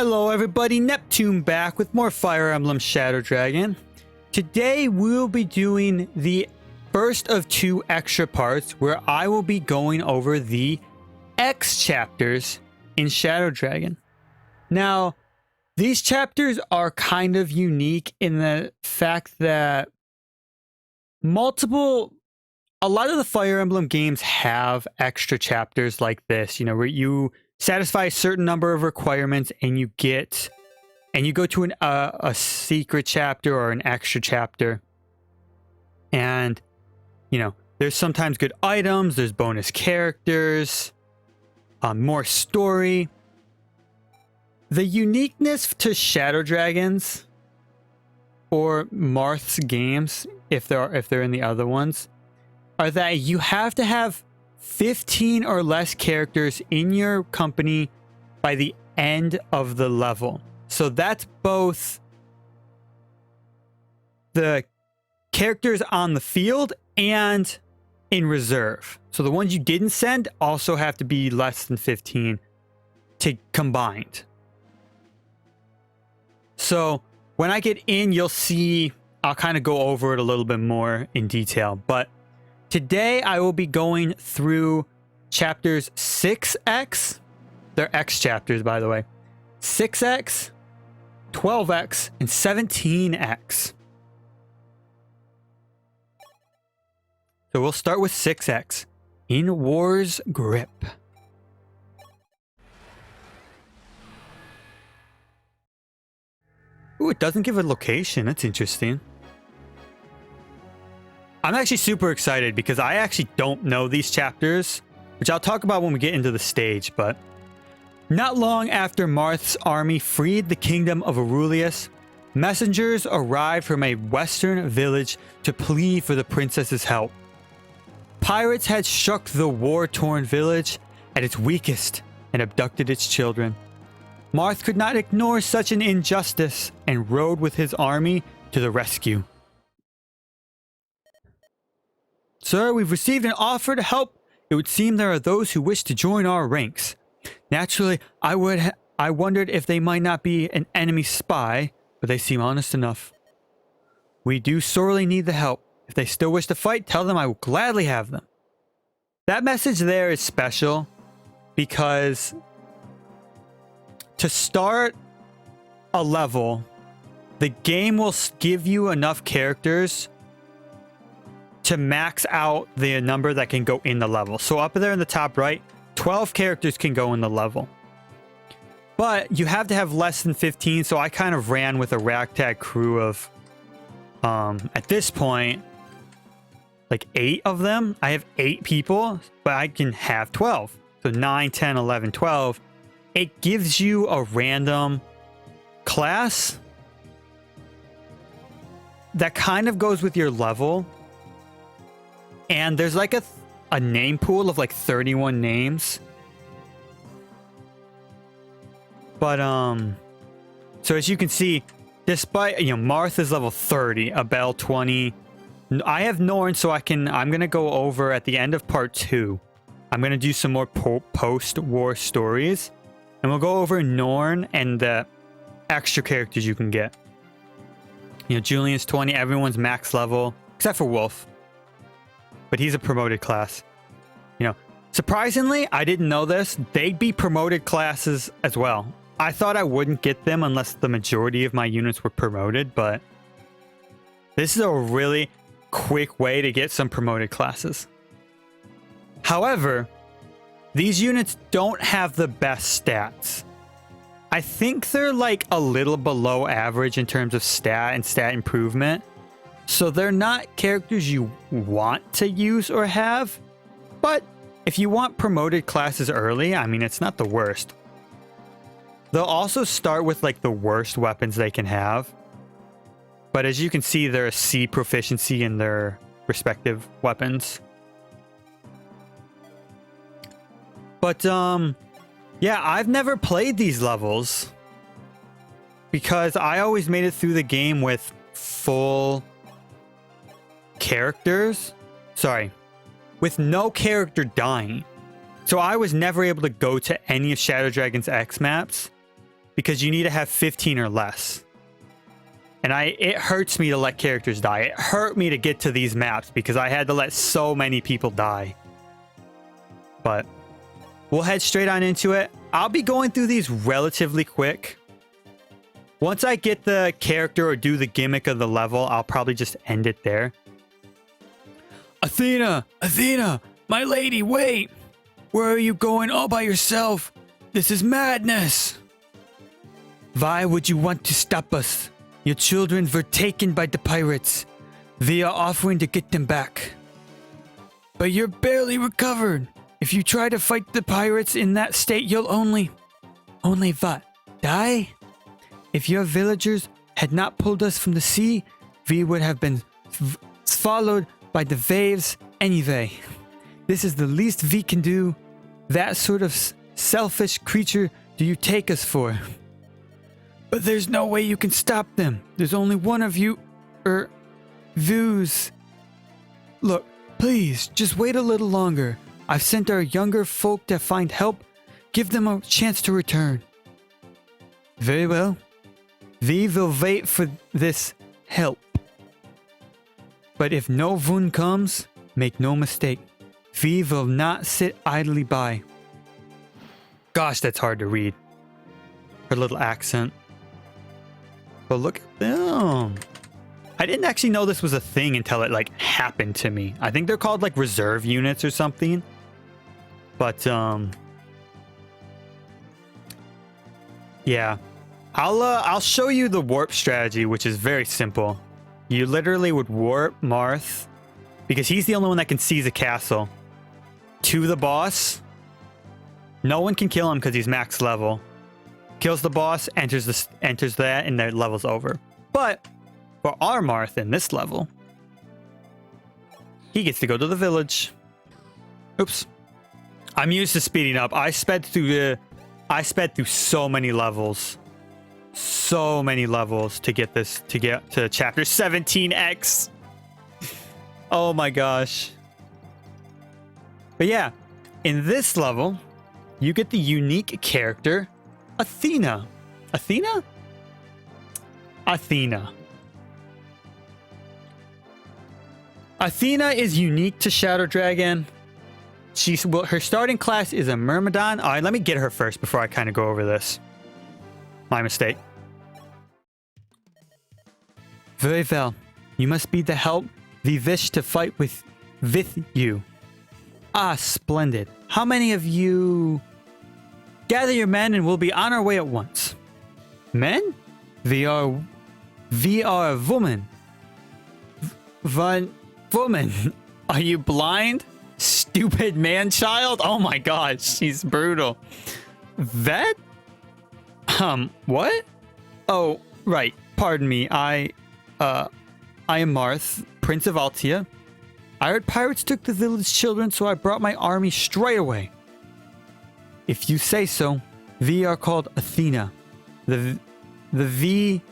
Hello everybody, Neptune back with more Fire Emblem Shadow Dragon. Today we'll be doing the first of two extra parts where I will be going over the X chapters in Shadow Dragon. Now, these chapters are kind of unique in the fact that a lot of the Fire Emblem games have extra chapters like this, where you satisfy a certain number of requirements and you go to a secret chapter or an extra chapter. And, there's sometimes good items, there's bonus characters, more story. The uniqueness to Shadow Dragons or Marth's games, if they're in the other ones, are that you have to have 15 or less characters in your company by the end of the level. So that's both the characters on the field and in reserve. So the ones you didn't send also have to be less than 15 combined. So when I get in, you'll see, I'll kind of go over it a little bit more in detail. But today I will be going through chapters 6X. They're X chapters, by the way. 6X, 12X, and 17X. So we'll start with 6X. In War's Grip. Ooh, it doesn't give a location. That's interesting. I'm actually super excited because I actually don't know these chapters, which I'll talk about when we get into the stage, but not long after Marth's army freed the kingdom of Aurelius, messengers arrived from a western village to plead for the princess's help. Pirates had struck the war-torn village at its weakest and abducted its children. Marth could not ignore such an injustice and rode with his army to the rescue. Sir, we've received an offer to help. It would seem there are those who wish to join our ranks. Naturally, I wondered if they might not be an enemy spy, but they seem honest enough. We do sorely need the help. If they still wish to fight, tell them I will gladly have them. That message there is special because to start a level, the game will give you enough characters to max out the number that can go in the level. So up there in the top right, 12 characters can go in the level. But you have to have less than 15, so I kind of ran with a ragtag crew of, at this point, like 8 of them. I have 8 people, but I can have 12. So 9, 10, 11, 12. It gives you a random class that kind of goes with your level. And there's like a name pool of like 31 names. But, so as you can see, despite, Marth is level 30, Abel 20. I have Norn, so I'm going to go over at the end of part 2. I'm going to do some more post-war stories. And we'll go over Norn and the extra characters you can get. Julian's 20, everyone's max level, except for Wolf. But he's a promoted class. Surprisingly, I didn't know this. They'd be promoted classes as well. I thought I wouldn't get them unless the majority of my units were promoted, but this is a really quick way to get some promoted classes. However, these units don't have the best stats. I think they're like a little below average in terms of stat and stat improvement. So they're not characters you want to use or have. But if you want promoted classes early, it's not the worst. They'll also start with like the worst weapons they can have. But as you can see, they're a C proficiency in their respective weapons. But, yeah, I've never played these levels because I always made it through the game with full characters. Sorry, with no character dying. So I was never able to go to any of Shadow Dragon's X maps because you need to have 15 or less. And it hurts me to let characters die. It hurt me to get to these maps because I had to let so many people die. But we'll head straight on into it. I'll be going through these relatively quick. Once I get the character or do the gimmick of the level, I'll probably just end it there. Athena! Athena! My lady, wait! Where are you going all by yourself? This is madness! Why would you want to stop us? Your children were taken by the pirates. We are offering to get them back. But you're barely recovered. If you try to fight the pirates in that state, you'll only what? Die? If your villagers had not pulled us from the sea, we would have been swallowed by the waves anyway. This is the least we can do. That sort of selfish creature do you take us for? But there's no way you can stop them. There's only one of you, views. Look, please, just wait a little longer. I've sent our younger folk to find help. Give them a chance to return. Very well. We will wait for this help. But if no one comes, make no mistake. We will not sit idly by. Gosh, that's hard to read. Her little accent. But look at them. I didn't actually know this was a thing until it like happened to me. I think they're called like reserve units or something. But yeah. I'll show you the warp strategy, which is very simple. You literally would warp Marth, because he's the only one that can seize a castle, to the boss. No one can kill him because he's max level. Kills the boss, enters that, and their level's over. But for our Marth in this level, he gets to go to the village. Oops. I'm used to speeding up. I sped through so many levels. So many levels to get to chapter 17x. Oh my gosh. But yeah, in this level, you get the unique character, Athena. Athena? Athena. Athena is unique to Shadow Dragon. Her starting class is a Myrmidon. All right, let me get her first before I kind of go over this. My mistake. Very well. You must be the help we wish to fight with you. Ah, splendid. How many of you? Gather your men and we'll be on our way at once. Men? We are a woman. One woman. Are you blind? Stupid man-child? Oh my god, she's brutal. That? What? Oh, right. Pardon me. I am Marth, Prince of Altia. I heard pirates took the village children, so I brought my army straight away. If you say so, we are called Athena. The V-Vuns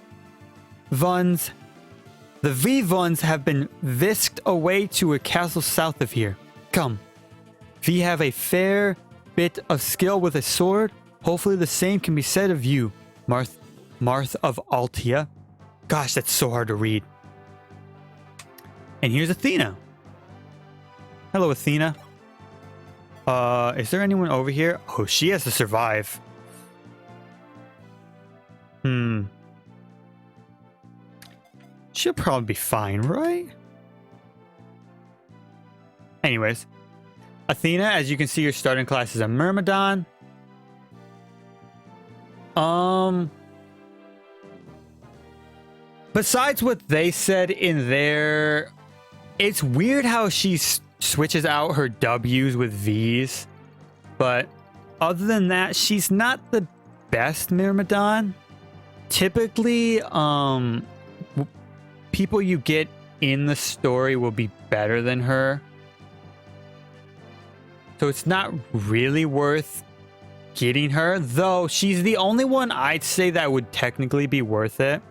have been whisked away to a castle south of here. Come. We have a fair bit of skill with a sword. Hopefully the same can be said of you, Marth of Altia. Gosh, that's so hard to read. And here's Athena. Hello, Athena. Is there anyone over here? Oh, she has to survive. She'll probably be fine, right? Anyways. Athena, as you can see, your starting class is a Myrmidon. Besides what they said in there, it's weird how she switches out her W's with V's. But other than that, she's not the best Myrmidon. Typically, people you get in the story will be better than her. So it's not really worth getting her, though she's the only one I'd say that would technically be worth it,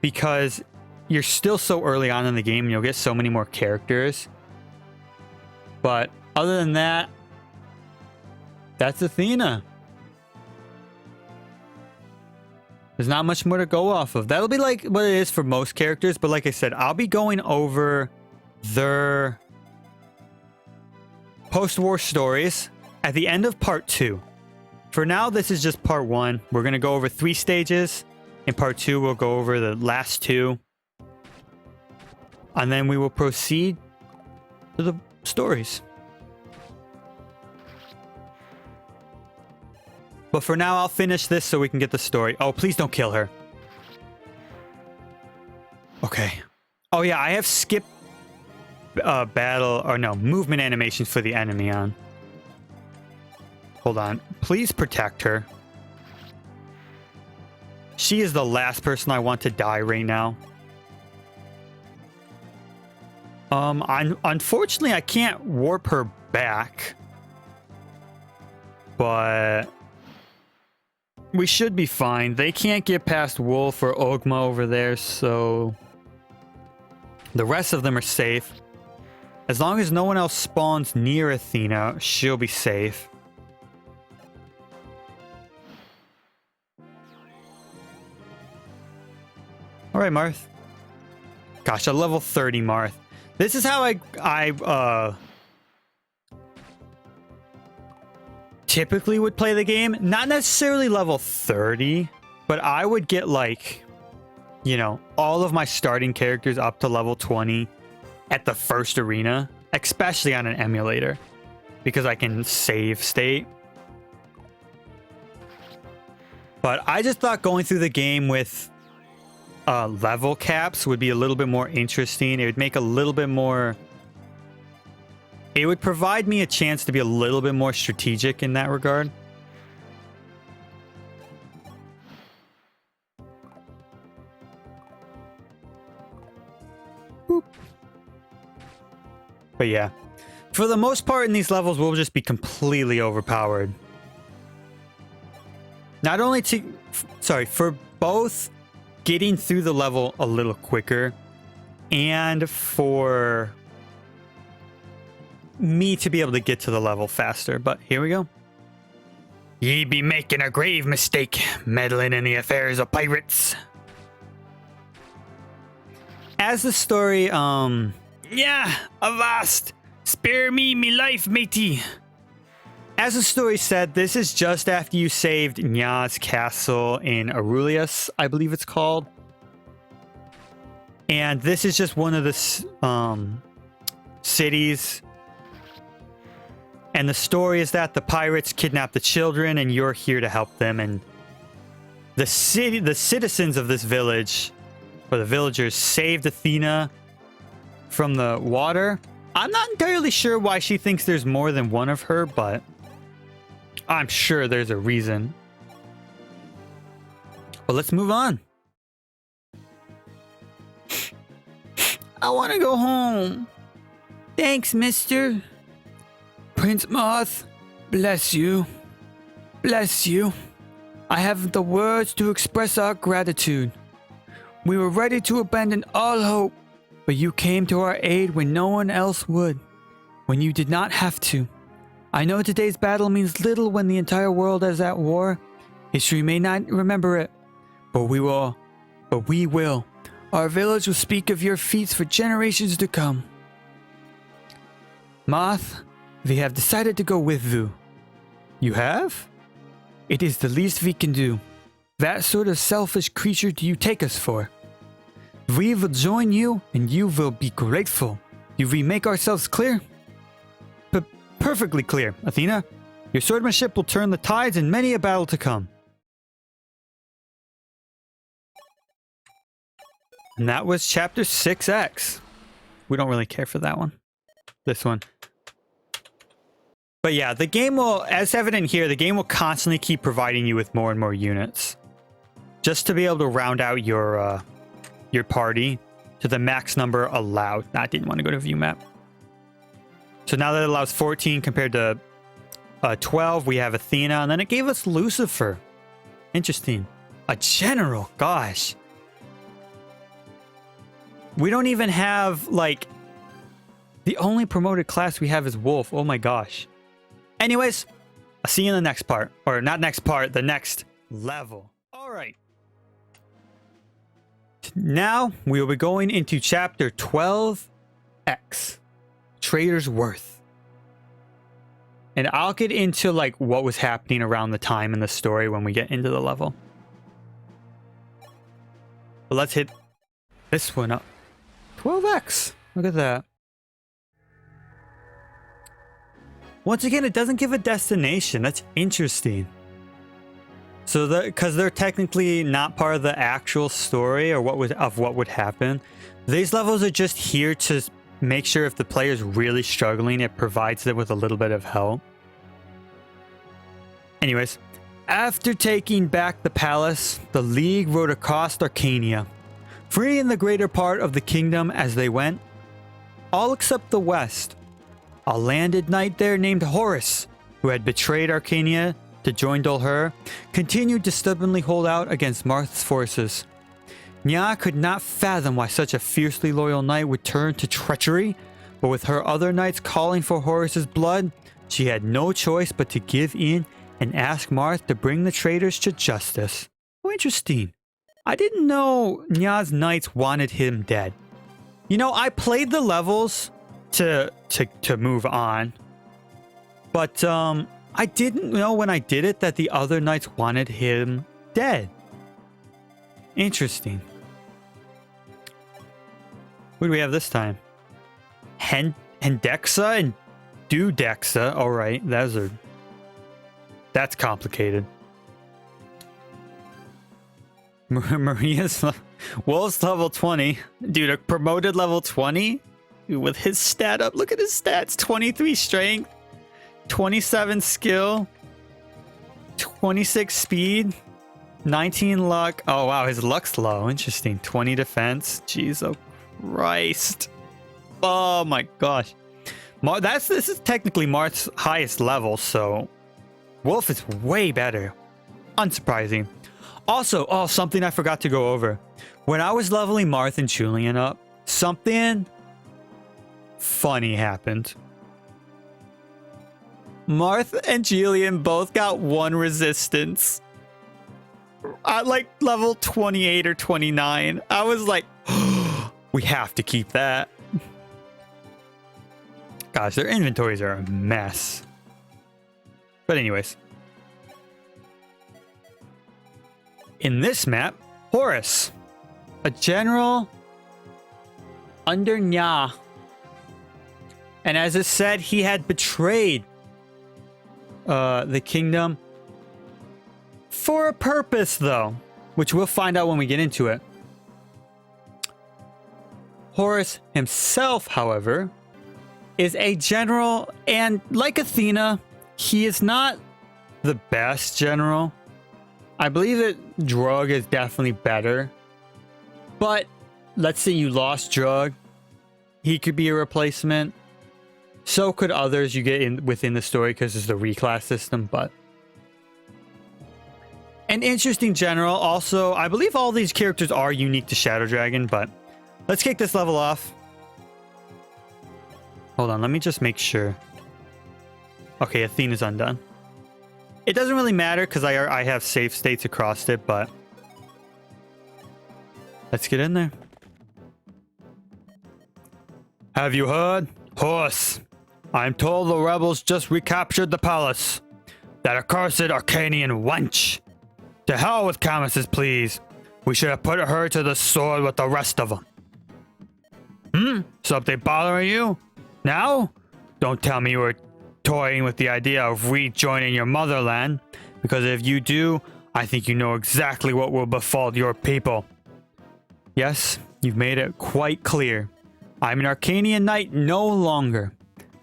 because you're still so early on in the game and you'll get so many more characters. But other than that, that's Athena. There's not much more to go off of. That'll be like what it is for most characters, but like I said, I'll be going over their post-war stories at the end of part 2. For now, this is just part 1. We're going to go over 3 stages. In part 2, we'll go over the last 2. And then we will proceed to the stories. But for now, I'll finish this so we can get the story. Oh, please don't kill her. Okay. Oh yeah, I have skip battle, or no, movement animations for the enemy on. Hold on. Please protect her. She is the last person I want to die right now. Unfortunately, I can't warp her back. But we should be fine. They can't get past Wolf or Ogma over there, so the rest of them are safe. As long as no one else spawns near Athena, she'll be safe. Alright, Marth. Gosh, a level 30 Marth. This is how I typically would play the game. Not necessarily level 30, but I would get like, you know, all of my starting characters up to level 20 at the first arena, especially on an emulator, because I can save state. But I just thought going through the game with level caps would be a little bit more interesting. It would make a little bit more... It would provide me a chance to be a little bit more strategic in that regard. Boop. But yeah, for the most part in these levels, we'll just be completely overpowered. Not only to... Sorry, for both getting through the level a little quicker and for me to be able to get to the level faster. But here we go. Ye be making a grave mistake, meddling in the affairs of pirates. As the story, yeah, avast! Spare me life, matey! As the story said, this is just after you saved Nya's castle in Aurelius, I believe it's called. And this is just one of the cities. And the story is that the pirates kidnapped the children and you're here to help them. And the citizens of this village, or the villagers, saved Athena from the water. I'm not entirely sure why she thinks there's more than one of her, but I'm sure there's a reason. Well, let's move on. I want to go home. Thanks, mister. Prince Moth, bless you. Bless you. I haven't the words to express our gratitude. We were ready to abandon all hope, but you came to our aid when no one else would, when you did not have to. I know today's battle means little when the entire world is at war. History may not remember it, but we will. Our village will speak of your feats for generations to come. Moth, we have decided to go with you. You have? It is the least we can do. What sort of selfish creature do you take us for? We will join you, and you will be grateful. Do we make ourselves clear? Perfectly clear, Athena. Your swordsmanship will turn the tides in many a battle to come. And that was chapter 6X. We don't really care for that one. This one. But yeah, the game will, as evident here, the game will constantly keep providing you with more and more units. Just to be able to round out your party to the max number allowed. I didn't want to go to view map. So now that it allows 14 compared to 12, we have Athena, and then it gave us Lucifer. Interesting. A general, gosh. We don't even have, like, the only promoted class we have is Wolf. Oh my gosh. Anyways, I'll see you in the next part. Or not next part, the next level. All right. Now we will be going into chapter 12X, Trader's Worth. And I'll get into like what was happening around the time in the story when we get into the level. But let's hit this one up. 12X. Look at that. Once again, it doesn't give a destination. That's interesting. So because they're technically not part of the actual story or what would happen. These levels are just here to make sure if the player's really struggling, it provides them with a little bit of help. Anyways, after taking back the palace, the League rode across Arcania, freeing the greater part of the kingdom as they went, all except the west. A landed knight there named Horus, who had betrayed Arcania to join Dolhur, continued to stubbornly hold out against Marth's forces. Nya could not fathom why such a fiercely loyal knight would turn to treachery, but with her other knights calling for Horus's blood, she had no choice but to give in and ask Marth to bring the traitors to justice. Oh, interesting. I didn't know Nya's knights wanted him dead. You know, I played the levels to move on, but I didn't know when I did it that the other knights wanted him dead. Interesting. What do we have this time? Hendexa and Dudexa. All right, that's complicated. Maria's Wolf's level 20. Dude, a promoted level 20? Dude, with his stat up. Look at his stats. 23 strength, 27 skill, 26 speed, 19 luck. Oh, wow. His luck's low. Interesting. 20 defense. Jeez, oh Christ. Oh, my gosh. This is technically Marth's highest level, so Wolf is way better. Unsurprising. Also, something I forgot to go over. When I was leveling Marth and Julian up, something funny happened. Marth and Julian both got 1 resistance at like level 28 or 29. I was like, oh, we have to keep that. Gosh, their inventories are a mess. But anyways. In this map, Horus, a general under Nya. And as it said, he had betrayed the kingdom for a purpose, though, which we'll find out when we get into it. Horus himself, however, is a general, and like Athena, he is not the best general. I believe that Drug is definitely better, but let's say you lost Drug, he could be a replacement. So could others you get in within the story because it's the reclass system, but an interesting general. Also, I believe all these characters are unique to Shadow Dragon, but let's kick this level off. Hold on, let me just make sure. Okay, Athena's undone. It doesn't really matter because I have safe states across it, but let's get in there. Have you heard? Horse, I'm told the rebels just recaptured the palace. That accursed Arcanian wench. To hell with Camus's pleas. We should have put her to the sword with the rest of them. Something bothering you? Now? Don't tell me you were toying with the idea of rejoining your motherland, because if you do, I think you know exactly what will befall your people. Yes, you've made it quite clear. I'm an Arcanian knight no longer.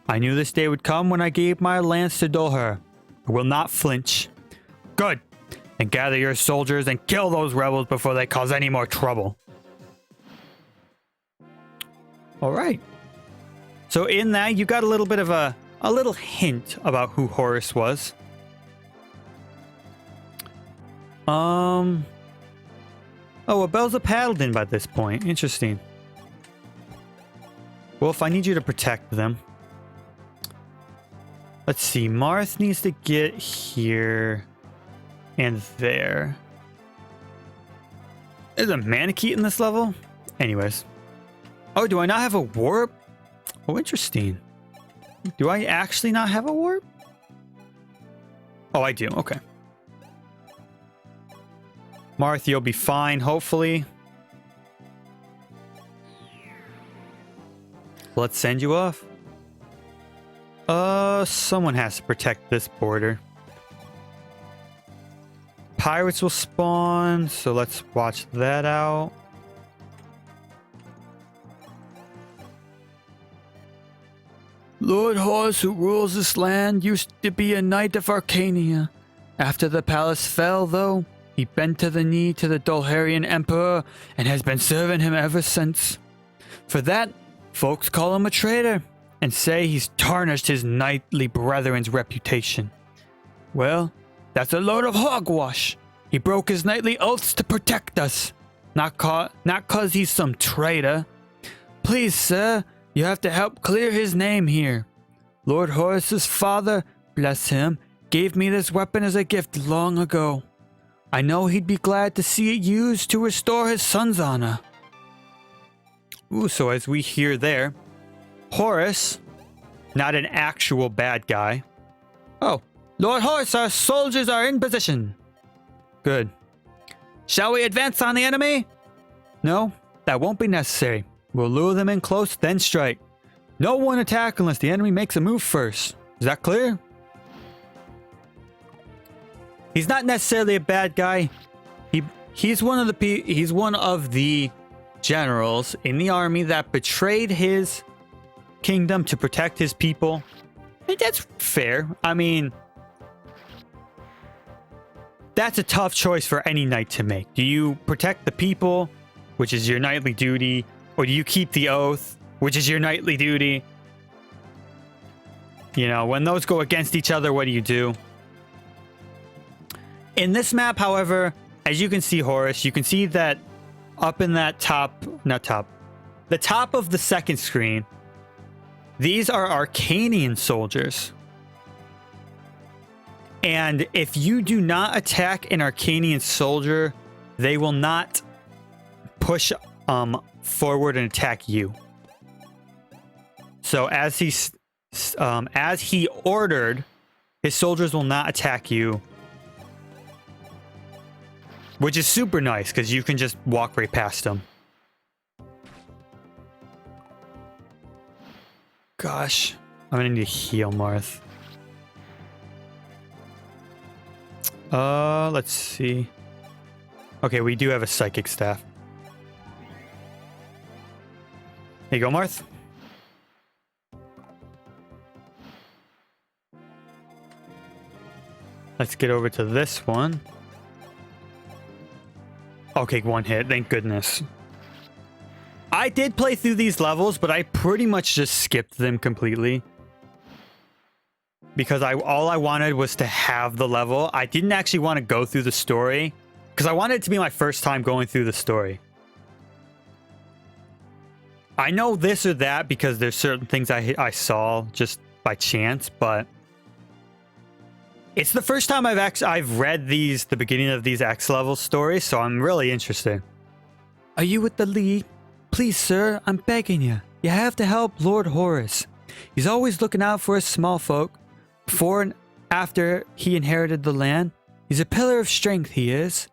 I knew this day would come when I gave my lance to Dolhur. I will not flinch. Good. And gather your soldiers and kill those rebels before they cause any more trouble. All right. So in that, you got a little bit of a little hint about who Horus was. Oh, Abel's a paladin by this point. Interesting. Wolf, I need you to protect them. Let's see. Marth needs to get here and there. There's a Manakete in this level? Anyways. Oh, do I not have a warp? Oh, interesting. Do I actually not have a warp? Oh, I do. Okay. Marth, you'll be fine, hopefully. Let's send you off. Someone has to protect this border. Pirates will spawn, so let's watch that out. Lord Horus, who rules this land, used to be a knight of Arcania. After the palace fell, though, he bent to the knee to the Dulharian Emperor and has been serving him ever since. For that, folks call him a traitor and say he's tarnished his knightly brethren's reputation. Well, that's a load of hogwash. He broke his knightly oaths to protect us. Not 'cause he's some traitor. Please, sir, you have to help clear his name here. Lord Horus's father, bless him, gave me this weapon as a gift long ago. I know he'd be glad to see it used to restore his son's honor. Ooh, so as we hear there, Horus, not an actual bad guy. Oh, Lord Horus, our soldiers are in position. Good. Shall we advance on the enemy? No, that won't be necessary. We'll lure them in close, then strike. No one attack unless the enemy makes a move first. Is that clear? He's not necessarily a bad guy. He's one of the generals in the army that betrayed his kingdom to protect his people. And that's fair. I mean, that's a tough choice for any knight to make. Do you protect the people, which is your knightly duty, or do you keep the oath, which is your knightly duty? You know, when those go against each other, what do you do? In this map, however, as you can see, Horus, you can see that up in that the top of the second screen, these are Arcanian soldiers. And if you do not attack an Arcanian soldier, they will not push forward and attack you. So as he ordered, his soldiers will not attack you, which is super nice because you can just walk right past them. Gosh, I'm gonna need to heal Marth. Let's see. Okay, we do have a psychic staff. Here you go, Marth. Let's get over to this one. Okay, one hit. Thank goodness. I did play through these levels, but I pretty much just skipped them completely. Because all I wanted was to have the level. I didn't actually want to go through the story. Because I wanted it to be my first time going through the story. I know this or that because there's certain things I saw just by chance, but it's the first time I've read the beginning of these X level stories, so I'm really interested. Are you with the League? Please, sir, I'm begging you. You have to help Lord Horus. He's always looking out for his small folk. Before and after he inherited the land, he's a pillar of strength, he is.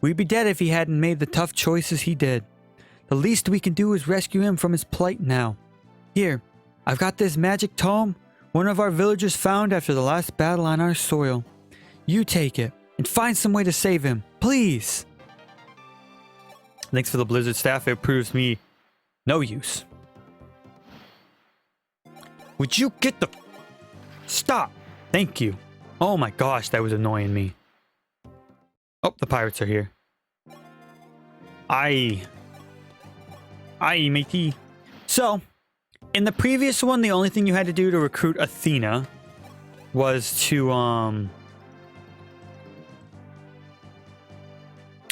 We'd be dead if he hadn't made the tough choices he did. The least we can do is rescue him from his plight now. Here, I've got this magic tome one of our villagers found after the last battle on our soil. You take it and find some way to save him, please. Thanks for the blizzard staff. It proves me no use. Would you get the... Stop. Thank you. Oh my gosh, that was annoying me. Oh, the pirates are here. Aye, matey. So, in the previous one, the only thing you had to do to recruit Athena was to, I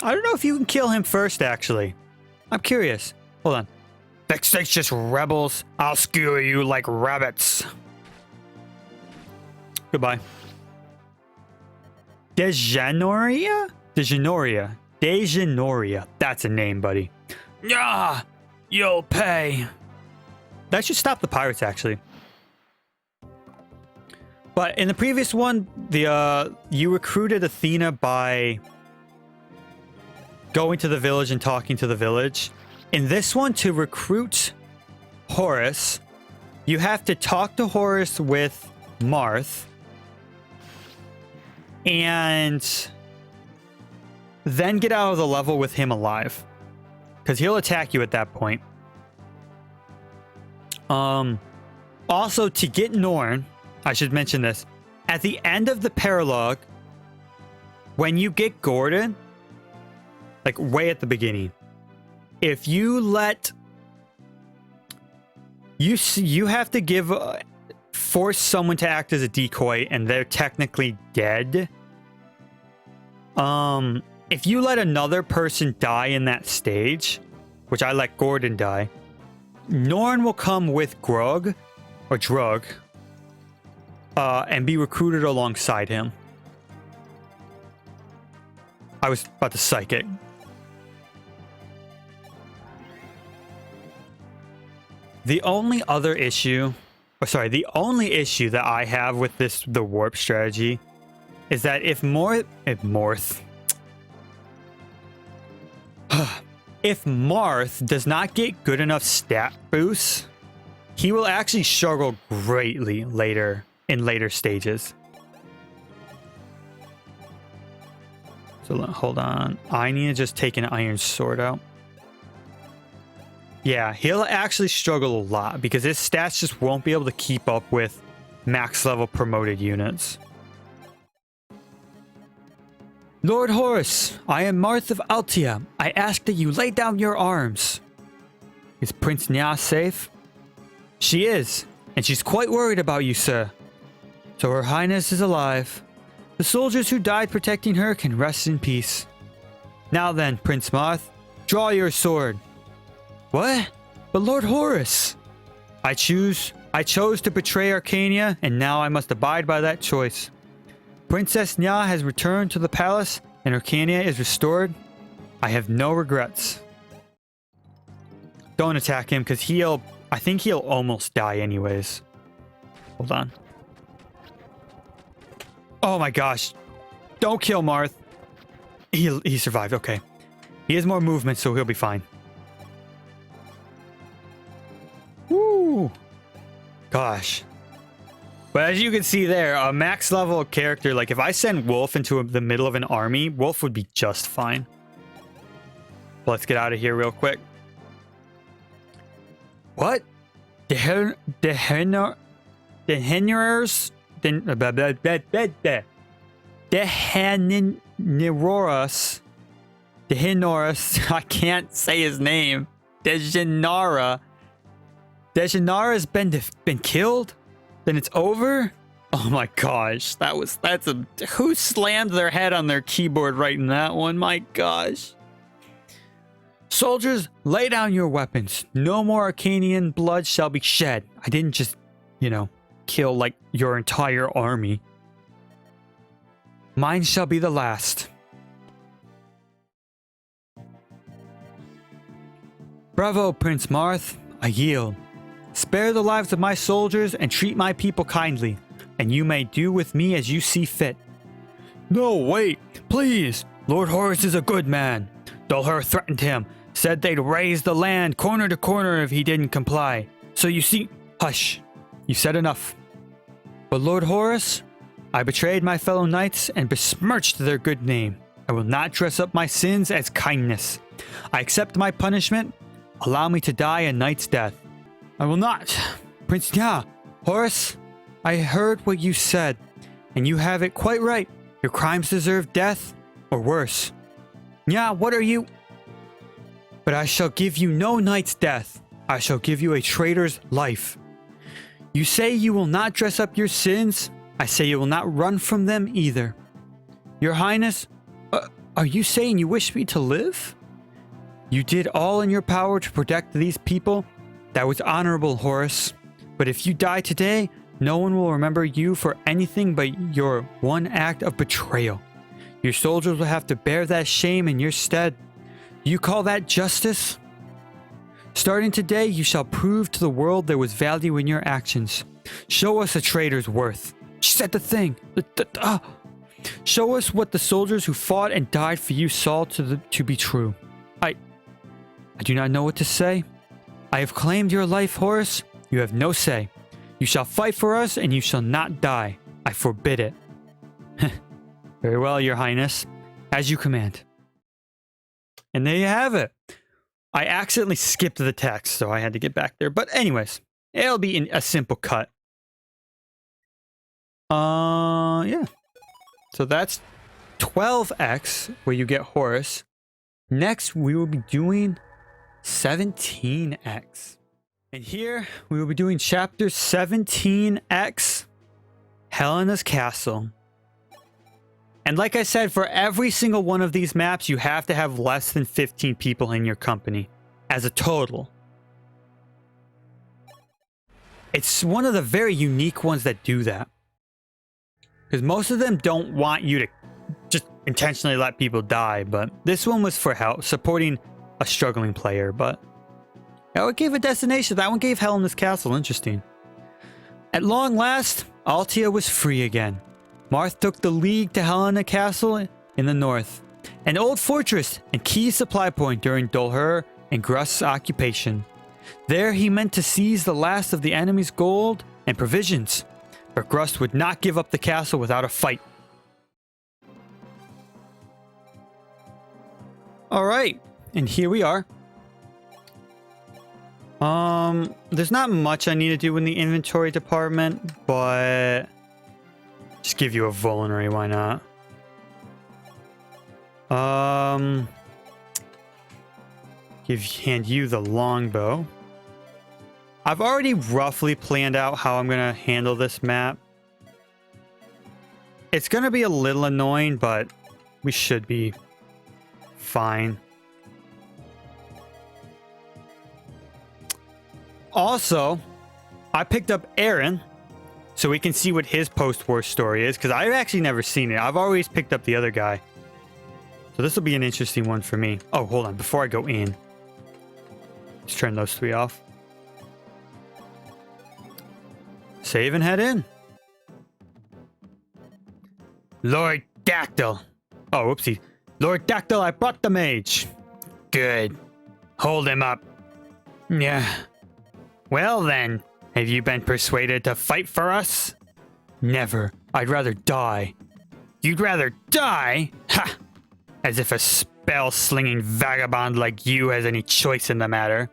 don't know if you can kill him first, actually. I'm curious. Hold on. Vexatious rebels, I'll skewer you like rabbits. Goodbye. Dejanoria? Dejanoria. That's a name, buddy. Yeah, you'll pay. That should stop the pirates, actually. But in the previous one, you recruited Athena by going to the village and talking to the village. In this one, to recruit Horus, you have to talk to Horus with Marth and then get out of the level with him alive, because he'll attack you at that point. Also, to get Norn, I should mention this. At the end of the paralogue, when you get Gordon, like way at the beginning, if you let... You have to give... force someone to act as a decoy and they're technically dead. If you let another person die in that stage, which I let Gordon die, Norn will come with Grog, or Drug, and be recruited alongside him. I was about to psychic. The only other issue, the only issue that I have with the warp strategy is that if Marth does not get good enough stat boosts, he will actually struggle greatly in later stages. So hold on. I need to just take an iron sword out. Yeah, he'll actually struggle a lot because his stats just won't be able to keep up with max level promoted units. Lord Horus, I am Marth of Altia. I ask that you lay down your arms. Is Prince Nya safe? She is, and she's quite worried about you, sir. So Her Highness is alive. The soldiers who died protecting her can rest in peace. Now then, Prince Marth, draw your sword. What? But Lord Horus! I chose to betray Arcania, and now I must abide by that choice. Princess Nya has returned to the palace, and Arcania is restored. I have no regrets. Don't attack him, because I think he'll almost die anyways. Hold on. Oh my gosh. Don't kill Marth. He survived, okay. He has more movement, so he'll be fine. Woo! Gosh. But as you can see there, a max level character, like if I send Wolf into the middle of an army, Wolf would be just fine. Let's get out of here real quick. What? Dehenirers? Dehenoras. I can't say his name. Dejanara. Dejanara's been killed? Then it's over? Oh my gosh. Who slammed their head on their keyboard writing that one? My gosh. Soldiers, lay down your weapons. No more Arcanian blood shall be shed. I didn't just, kill like your entire army. Mine shall be the last. Bravo, Prince Marth. I yield. Spare the lives of my soldiers and treat my people kindly, and you may do with me as you see fit. No, wait, please. Lord Horus is a good man. Dulhur threatened him, said they'd raise the land corner to corner if he didn't comply. So you see... Hush. You said enough. But Lord Horus, I betrayed my fellow knights and besmirched their good name. I will not dress up my sins as kindness. I accept my punishment. Allow me to die a knight's death. I will not. Prince Nya, Horus, I heard what you said, and you have it quite right. Your crimes deserve death, or worse. Nya, what are you? But I shall give you no knight's death. I shall give you a traitor's life. You say you will not dress up your sins. I say you will not run from them either. Your Highness, are you saying you wish me to live? You did all in your power to protect these people. That was honorable, Horus. But if you die today, no one will remember you for anything but your one act of betrayal. Your soldiers will have to bear that shame in your stead. You call that justice? Starting today, you shall prove to the world there was value in your actions. Show us a traitor's worth. She said the thing. Show us what the soldiers who fought and died for you saw to be true. I do not know what to say. I have claimed your life, Horus. You have no say. You shall fight for us, and you shall not die. I forbid it. Very well, your highness. As you command. And there you have it. I accidentally skipped the text, so I had to get back there. But anyways, it'll be a simple cut. Yeah. So that's 12x, where you get Horus. Next, we will be doing 17x. And here, we will be doing chapter 17x, Helena's Castle. And like I said, for every single one of these maps, you have to have less than 15 people in your company as a total. It's one of the very unique ones that do that. Because most of them don't want you to just intentionally let people die, but this one was for help, supporting a struggling player, but oh, it gave a destination. That one gave Helena's Castle. Interesting. At long last, Altia was free again. Marth took the League to Helena Castle in the north, an old fortress and key supply point during Dulhur and Grust's occupation. There he meant to seize the last of the enemy's gold and provisions, but Grust would not give up the castle without a fight. Alright, and here we are. There's not much I need to do in the inventory department, but just give you a vulnerary, why not? Hand you the longbow. I've already roughly planned out how I'm gonna handle this map. It's gonna be a little annoying, but we should be fine. Also, I picked up Aaron so we can see what his post-war story is, because I've actually never seen it. I've always picked up the other guy. So this will be an interesting one for me. Oh, hold on. Before I go in, let's turn those three off. Save and head in. Lord Dactyl. Oh, whoopsie. Lord Dactyl, I brought the mage. Good. Hold him up. Yeah. Well then, have you been persuaded to fight for us? Never. I'd rather die. You'd rather die? Ha! As if a spell-slinging vagabond like you has any choice in the matter.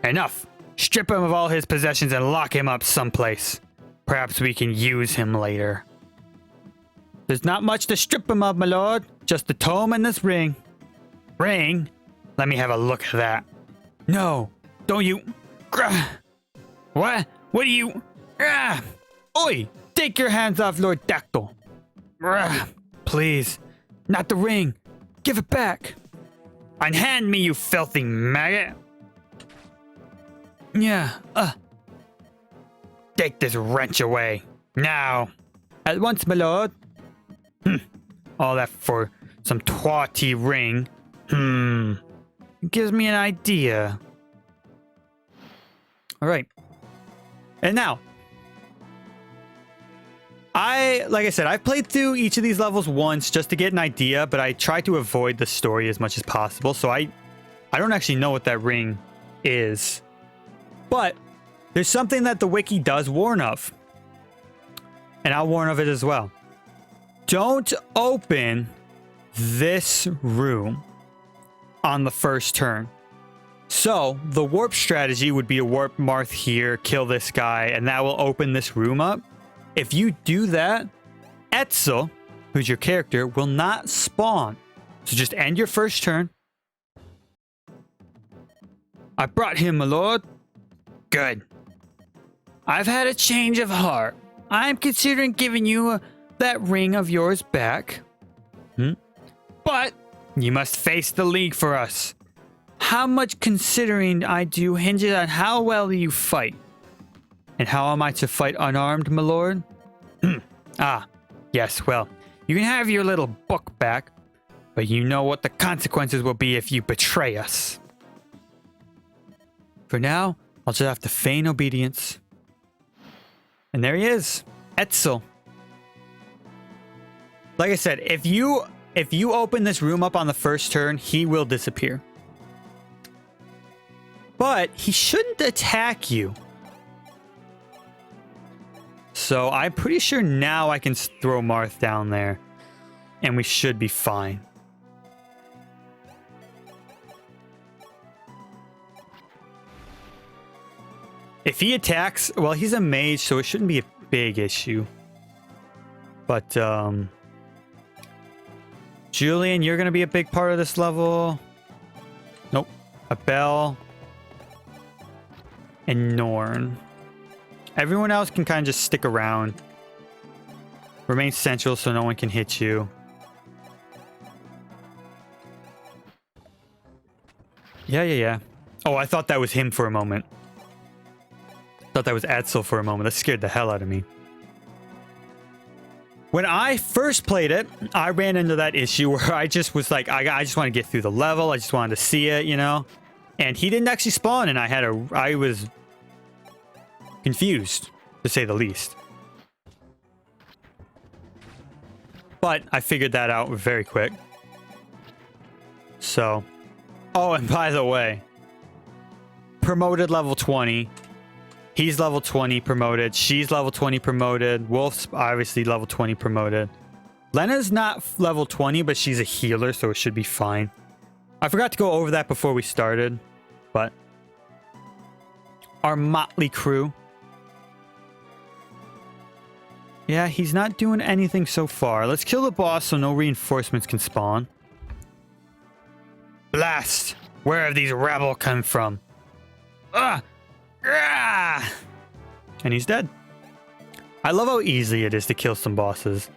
Enough. Strip him of all his possessions and lock him up someplace. Perhaps we can use him later. There's not much to strip him of, my lord. Just the tome and this ring. Ring? Let me have a look at that. No. Don't you... What? What do you... Oi! Take your hands off Lord Dactyl. Please. Not the ring. Give it back. Unhand me, you filthy maggot. Yeah, Take this wrench away. Now. At once, my lord. All that for some twatty ring. Gives me an idea. Alright. And now. Like I said, I've played through each of these levels once just to get an idea, but I try to avoid the story as much as possible, so I don't actually know what that ring is. But there's something that the wiki does warn of. And I'll warn of it as well. Don't open this room on the first turn. So the warp strategy would be to warp Marth here, kill this guy, and that will open this room up. If you do that, Etzel, who's your character, will not spawn. So just end your first turn. I brought him, my lord. Good. I've had a change of heart. I'm considering giving you that ring of yours back. But you must face the League for us. How much considering I do hinges on how well you fight. And how am I to fight unarmed, my lord? Yes, well, You can have your little book back, but you know what the consequences will be if you betray us. For now, I'll just have to feign obedience. And there he is, Etzel. Like I said, if you open this room up on the first turn, he will disappear. But he shouldn't attack you. So I'm pretty sure now I can throw Marth down there. And we should be fine. If he attacks, well, he's a mage, so it shouldn't be a big issue. But, Julian, you're going to be a big part of this level. Nope. Abel. And Norn. Everyone else can kind of just stick around. Remain central so no one can hit you. Yeah. Oh, I thought that was him for a moment. Thought that was Etzel for a moment. That scared the hell out of me. When I first played it, I ran into that issue where I just was like, I just want to get through the level. I just wanted to see it, you know? And he didn't actually spawn, and I was confused, to say the least. But I figured that out very quick. So, oh, and by the way, promoted level 20. He's level 20 promoted. She's level 20 promoted. Wolf's obviously level 20 promoted. Lena's not level 20, but she's a healer, so it should be fine. I forgot to go over that before we started, but our motley crew. Yeah, he's not doing anything so far. Let's kill the boss so no reinforcements can spawn. Blast! Where have these rebels come from? Ah! And he's dead. I love how easy it is to kill some bosses.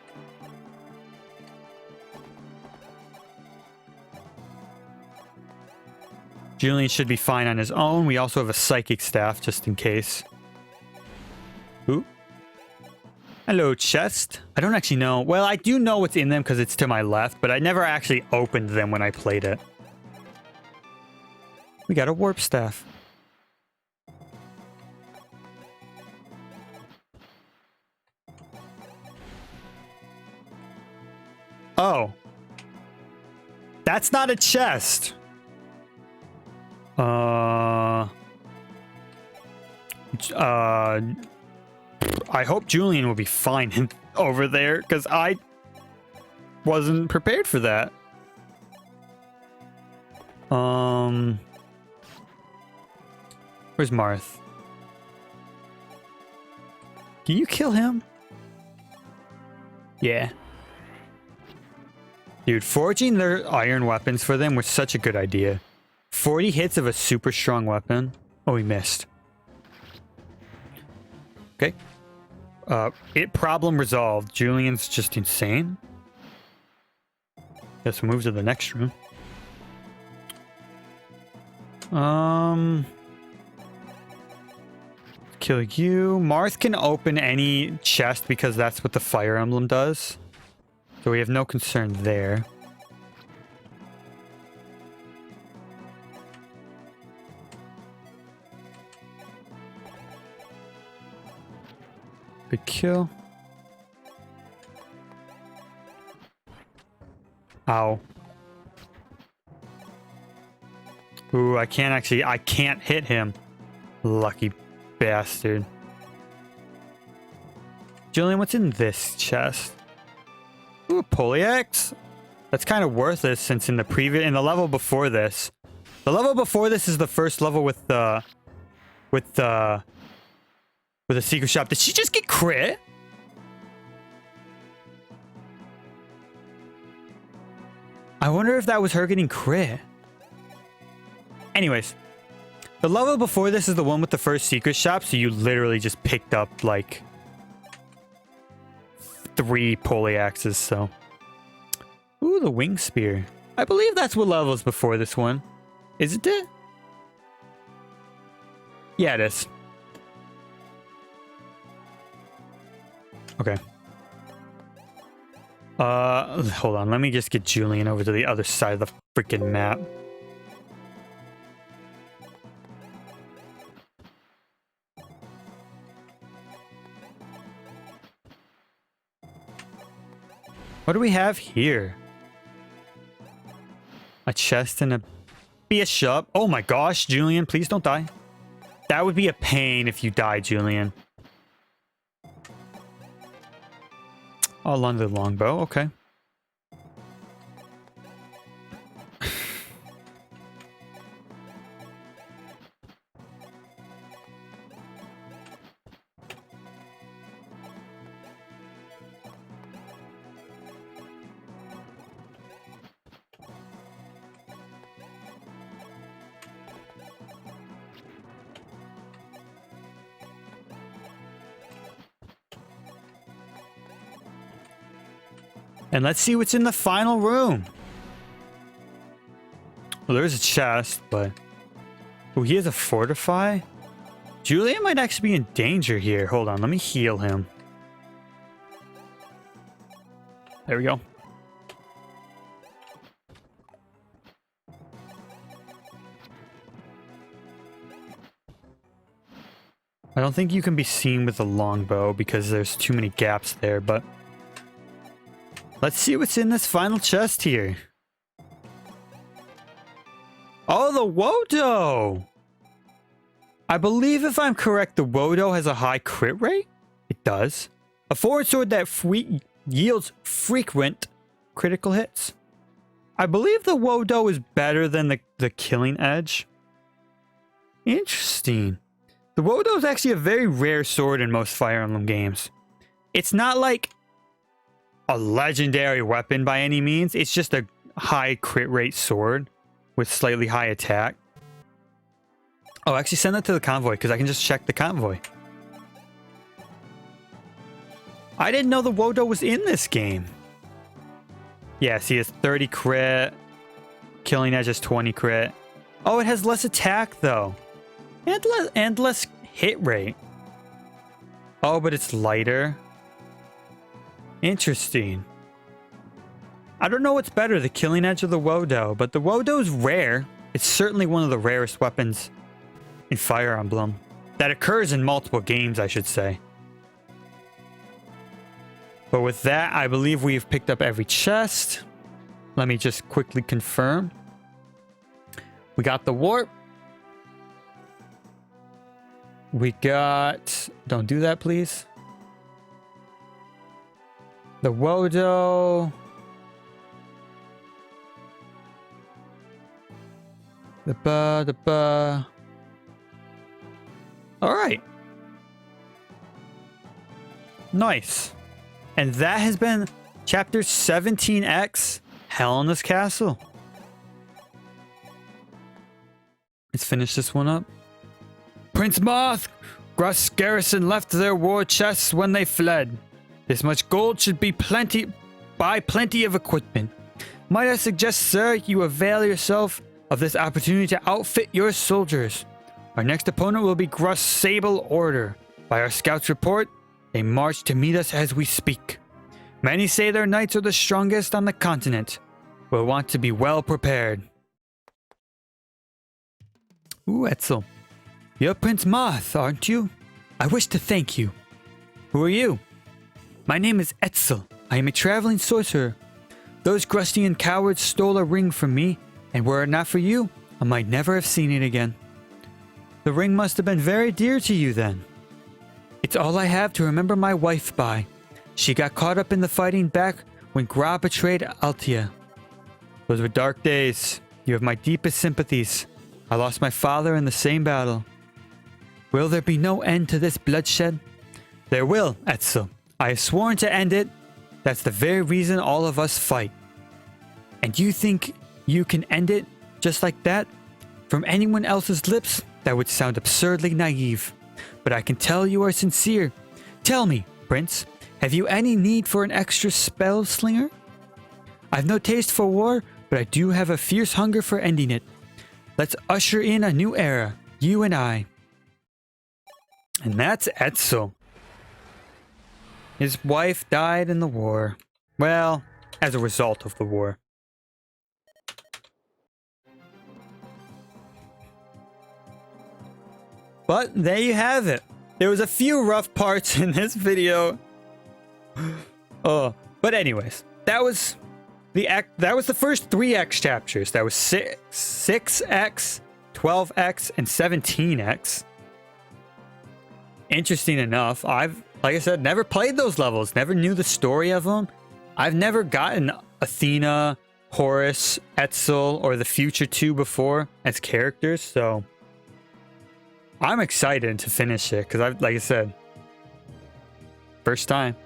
Julian should be fine on his own. We also have a psychic staff just in case. Ooh. Hello, chest. I don't actually know. Well, I do know what's in them because it's to my left, but I never actually opened them when I played it. We got a warp staff. Oh. That's not a chest. I hope Julian will be fine over there, because I wasn't prepared for that. Where's Marth? Can you kill him? Yeah. Dude, forging their iron weapons for them was such a good idea. 40 hits of a super strong weapon. Oh, he missed. Okay. Problem resolved. Julian's just insane. Guess we'll move to the next room. Kill you. Marth can open any chest because that's what the fire emblem does. So we have no concern there. Good kill. Ow. Ooh, I can't hit him. Lucky bastard. Julian, what's in this chest? Ooh, Polyax? That's kind of worthless since in the level before this. The level before this is the first level with the secret shop. Did she just get crit? I wonder if that was her getting crit. Anyways, the level before this is the one with the first secret shop, so you literally just picked up like 3 polyaxes, so. Ooh, the wing spear. I believe that's what level is before this one. Is it? Yeah, it is. Okay. Hold on. Let me just get Julian over to the other side of the freaking map. What do we have here? A chest and a bishop. Oh my gosh, Julian, please don't die. That would be a pain if you die, Julian. All under the longbow, okay. And let's see what's in the final room. Well, there's a chest, but... Oh, he has a fortify? Julian might actually be in danger here. Hold on, let me heal him. There we go. I don't think you can be seen with the longbow because there's too many gaps there, but... Let's see what's in this final chest here. Oh, the Wodo! I believe if I'm correct, the Wodo has a high crit rate? It does. A forward sword that yields frequent critical hits. I believe the Wodo is better than the Killing Edge. Interesting. The Wodo is actually a very rare sword in most Fire Emblem games. It's not like a legendary weapon by any means. It's just a high crit rate sword with slightly high attack. Oh, actually send that to the convoy because I can just check the convoy. I didn't know the Wodo was in this game. Yes, he has 30 crit. Killing Edge has 20 crit. Oh, it has less attack though. And less hit rate. Oh, but it's lighter. Interesting. I don't know what's better, the Killing Edge or the Wodo, but the Wodo is rare. It's certainly one of the rarest weapons in Fire Emblem. That occurs in multiple games, I should say. But with that, I believe we've picked up every chest. Let me just quickly confirm. We got the warp. We got... Don't do that, please. The Wodo. The Alright. Nice. And that has been Chapter 17X, Hell in this Castle. Let's finish this one up. Prince Moth! Gruss garrison left their war chests when they fled. This much gold should be buy plenty of equipment. Might I suggest, sir, you avail yourself of this opportunity to outfit your soldiers. Our next opponent will be Gruss Sable Order. By our scouts' report, they march to meet us as we speak. Many say their knights are the strongest on the continent. We'll want to be well prepared. Ooh, Etzel. You're Prince Moth, aren't you? I wish to thank you. Who are you? My name is Etzel. I am a traveling sorcerer. Those Grustian cowards stole a ring from me, and were it not for you, I might never have seen it again. The ring must have been very dear to you then. It's all I have to remember my wife by. She got caught up in the fighting back when Gra betrayed Altia. Those were dark days. You have my deepest sympathies. I lost my father in the same battle. Will there be no end to this bloodshed? There will, Etzel. I have sworn to end it. That's the very reason all of us fight. And you think you can end it just like that? From anyone else's lips, that would sound absurdly naive. But I can tell you are sincere. Tell me, Prince, have you any need for an extra spell slinger? I've no taste for war, but I do have a fierce hunger for ending it. Let's usher in a new era, you and I. And that's Etzel. His wife died in the war. Well, as a result of the war. But there you have it. There was a few rough parts in this video. Oh, but anyways, that was the first 3X chapters. That was 6X, 12X, and 17X. Interesting enough, like I said, never played those levels, never knew the story of them. I've never gotten Athena, Horus, Etzel, or the Future 2 before as characters, so I'm excited to finish it because like I said, first time.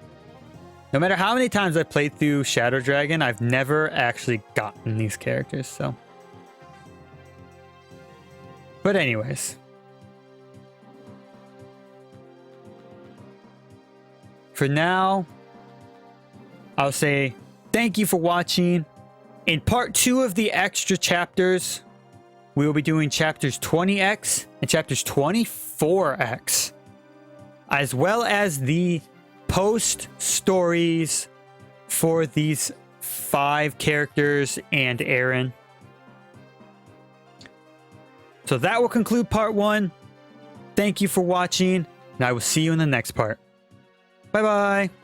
No matter how many times I played through Shadow Dragon, I've never actually gotten these characters, so. But anyways. For now, I'll say thank you for watching. In part 2 of the extra chapters, we will be doing chapters 20X and chapters 24X, as well as the post stories for these 5 characters and Aaron. So that will conclude part 1. Thank you for watching, and I will see you in the next part. Bye bye.